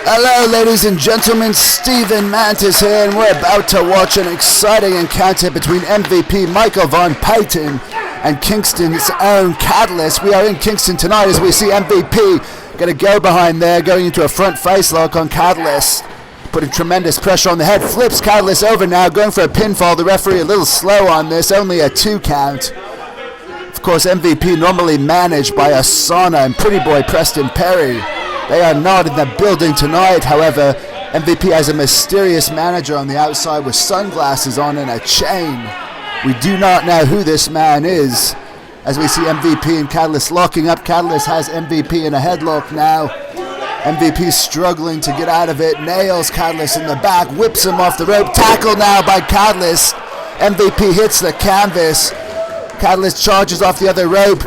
Hello ladies and gentlemen, Stephen Mantis here, and we're about to watch an exciting encounter between MVP Michael Von Patton and Kingston's own Catalyst. We are in Kingston tonight as we see MVP get a go behind there, going into a front face lock on Catalyst, putting tremendous pressure on the head, flips Catalyst over now, going for a pinfall. The referee a little slow on this, only a 2 count. Of course, MVP normally managed by Asana and Pretty Boy Preston Perry. They are not in the building tonight. However, MVP has a mysterious manager on the outside with sunglasses on and a chain. We do not know who this man is. As we see MVP and Catalyst locking up, Catalyst has MVP in a headlock now. MVP struggling to get out of it, nails Catalyst in the back, whips him off the rope. Tackle now by Catalyst. MVP hits the canvas. Catalyst charges off the other rope.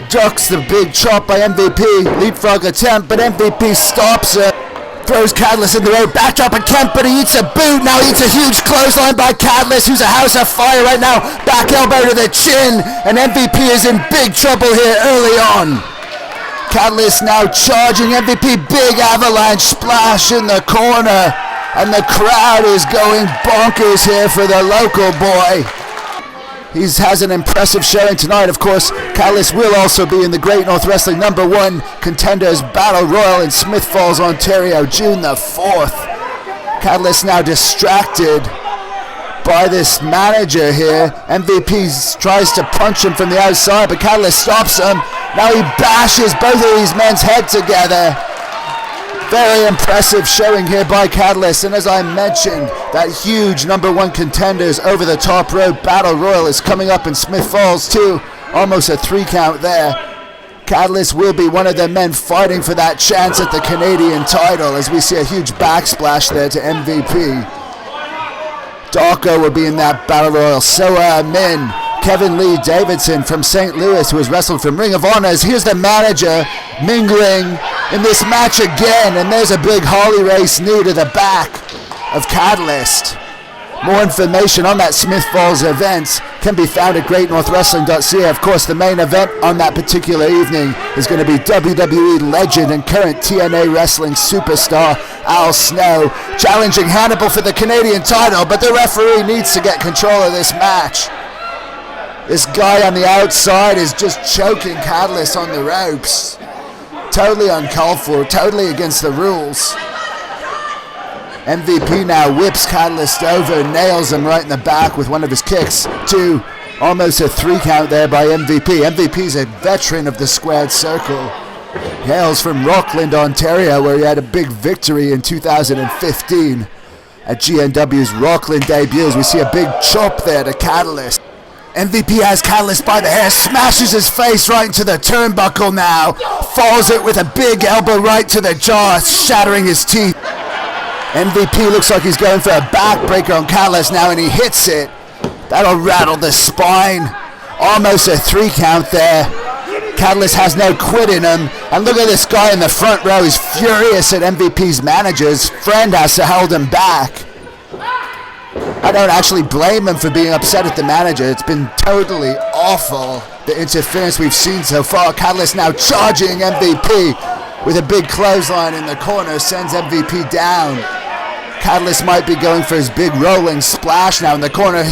Ducks the big chop by MVP, leapfrog attempt, but MVP stops it. Throws Catalyst in the rope, backdrop attempt, but he eats a boot. Now he eats a huge clothesline by Catalyst, who's a house of fire right now. Back elbow to the chin, and MVP is in big trouble here early on. Catalyst now charging MVP, big avalanche splash in the corner, and the crowd is going bonkers here for the local boy. He has an impressive showing tonight. Of course, Catalyst will also be in the Great North Wrestling #1 Contenders Battle Royal in Smith Falls, Ontario, June the 4th. Catalyst now distracted by this manager here. MVP tries to punch him from the outside, but Catalyst stops him. Now he bashes both of these men's heads together. Very impressive showing here by Catalyst, and as I mentioned, that huge #1 Contenders Over the Top Rope Battle Royal is coming up in Smith Falls too. Almost a 3 count there. Catalyst will be one of the men fighting for that chance at the Canadian title, as we see a huge backsplash there to MVP. Darko will be in that Battle Royal. So Min, Kevin Lee Davidson from St. Louis, who has wrestled from Ring of Honor. Here's the manager mingling in this match again, and there's a big Harley Race knee to the back of Catalyst. More information on that Smith Falls event can be found at greatnorthwrestling.ca. Of course, the main event on that particular evening is going to be WWE legend and current TNA wrestling superstar Al Snow challenging Hannibal for the Canadian title, but the referee needs to get control of this match. This guy on the outside is just choking Catalyst on the ropes. Totally uncalled for, totally against the rules. MVP now whips Catalyst over, nails him right in the back with one of his kicks. 2, almost a 3 count there by MVP. MVP's a veteran of the squared circle. Hails from Rockland, Ontario, where he had a big victory in 2015 at GNW's Rockland debuts. We see a big chop there to Catalyst. MVP has Catalyst by the hair, smashes his face right into the turnbuckle now, falls it with a big elbow right to the jaw, shattering his teeth. MVP looks like he's going for a backbreaker on Catalyst now, and he hits it. That'll rattle the spine. Almost a 3 count there. Catalyst has no quit in him, and look at this guy in the front row. He's furious at MVP's manager. His friend has to hold him back. I don't actually blame him for being upset at the manager. It's been totally awful, the interference we've seen so far. Catalyst now charging MVP with a big clothesline in the corner, sends MVP down. Catalyst might be going for his big rolling splash now in the corner.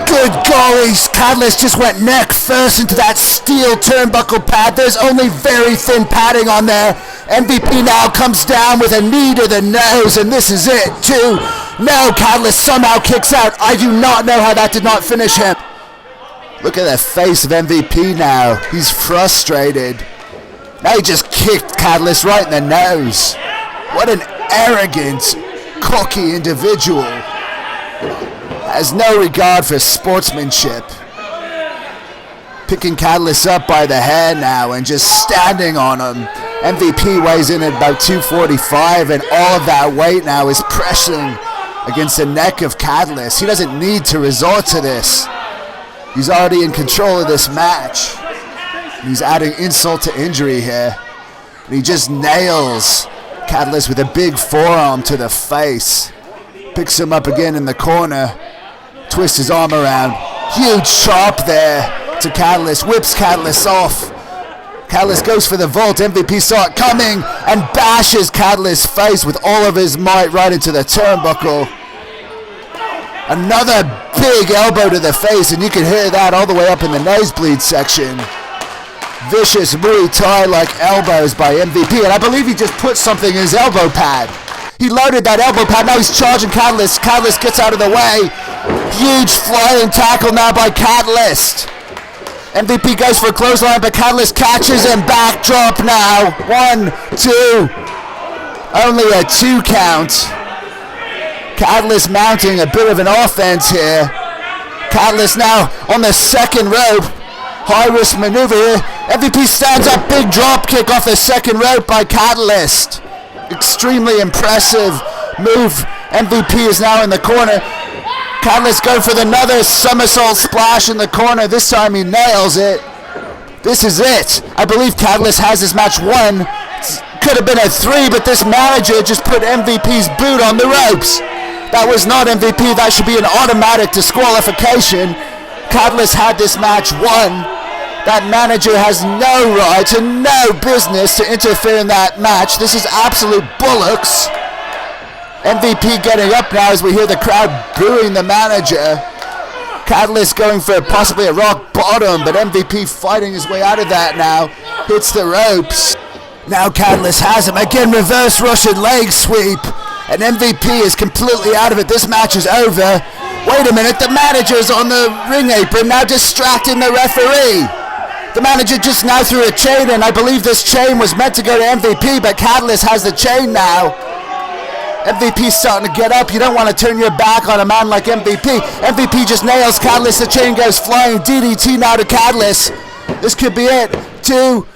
Good golly, Catalyst just went neck first into that steel turnbuckle pad. There's only very thin padding on there. MVP now comes down with a knee to the nose, and this is it too. No, Catalyst somehow kicks out. I do not know how that did not finish him. Look at the face of MVP now. He's frustrated. Now he just kicked Catalyst right in the nose. What an arrogant, cocky individual. Has no regard for sportsmanship. Picking Catalyst up by the hair now and just standing on him. MVP weighs in at about 245, and all of that weight now is pressing against the neck of Catalyst. He doesn't need to resort to this. He's already in control of this match. He's adding insult to injury here. And he just nails Catalyst with a big forearm to the face. Picks him up again in the corner. Twists his arm around. Huge chop there to Catalyst. Whips Catalyst off. Catalyst goes for the vault. MVP saw it coming and bashes Catalyst's face with all of his might right into the turnbuckle. Another big elbow to the face, and you can hear that all the way up in the nosebleed section. Vicious Muay Thai-like elbows by MVP, and I believe he just put something in his elbow pad. He loaded that elbow pad, now he's charging Catalyst. Catalyst gets out of the way. Huge flying tackle now by Catalyst. MVP goes for a clothesline, but Catalyst catches him. Backdrop now. 1, 2. Only a 2 count. Catalyst mounting a bit of an offense here. Catalyst now on the second rope. High risk maneuver here. MVP stands up. Big drop kick off the second rope by Catalyst. Extremely impressive move. MVP is now in the corner. Catalyst going for another somersault splash in the corner. This time he nails it. This is it. I believe Catalyst has this match won. Could have been a 3, but this manager just put MVP's boot on the ropes. That was not MVP. That should be an automatic disqualification. Catalyst had this match won. That manager has no right and no business to interfere in that match. This is absolute bollocks. MVP getting up now as we hear the crowd booing the manager. Catalyst going for possibly a rock bottom, but MVP fighting his way out of that now. Hits the ropes. Now Catalyst has him. Again, reverse Russian leg sweep. And MVP is completely out of it. This match is over. Wait a minute, the manager's on the ring apron now distracting the referee. The manager just now threw a chain in. I believe this chain was meant to go to MVP, but Catalyst has the chain now. MVP's starting to get up. You don't want to turn your back on a man like MVP. MVP just nails Catalyst. The chain goes flying. DDT now to Catalyst. This could be it. 2.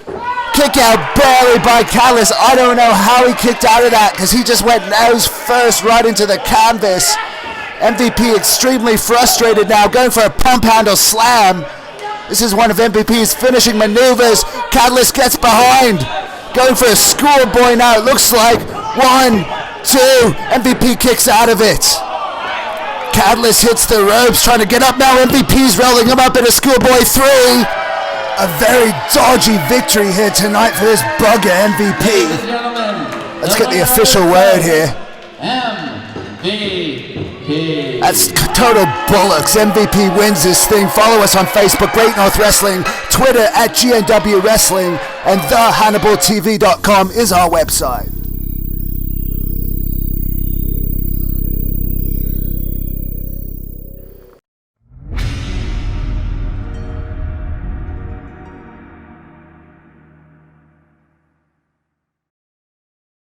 Kick out barely by Catalyst. I don't know how he kicked out of that because he just went nose first right into the canvas. MVP extremely frustrated now, going for a pump handle slam. This is one of MVP's finishing maneuvers. Catalyst gets behind. Going for a schoolboy now, it looks like. 1, 2. MVP kicks out of it. Catalyst hits the ropes, trying to get up now. MVP's rolling him up in a schoolboy 3. A very dodgy victory here tonight for this bugger MVP. Let's get the official word here. MVP. That's total bollocks. MVP wins this thing. Follow us on Facebook, Great North Wrestling, Twitter @GNW Wrestling, and thehannibaltv.com is our website.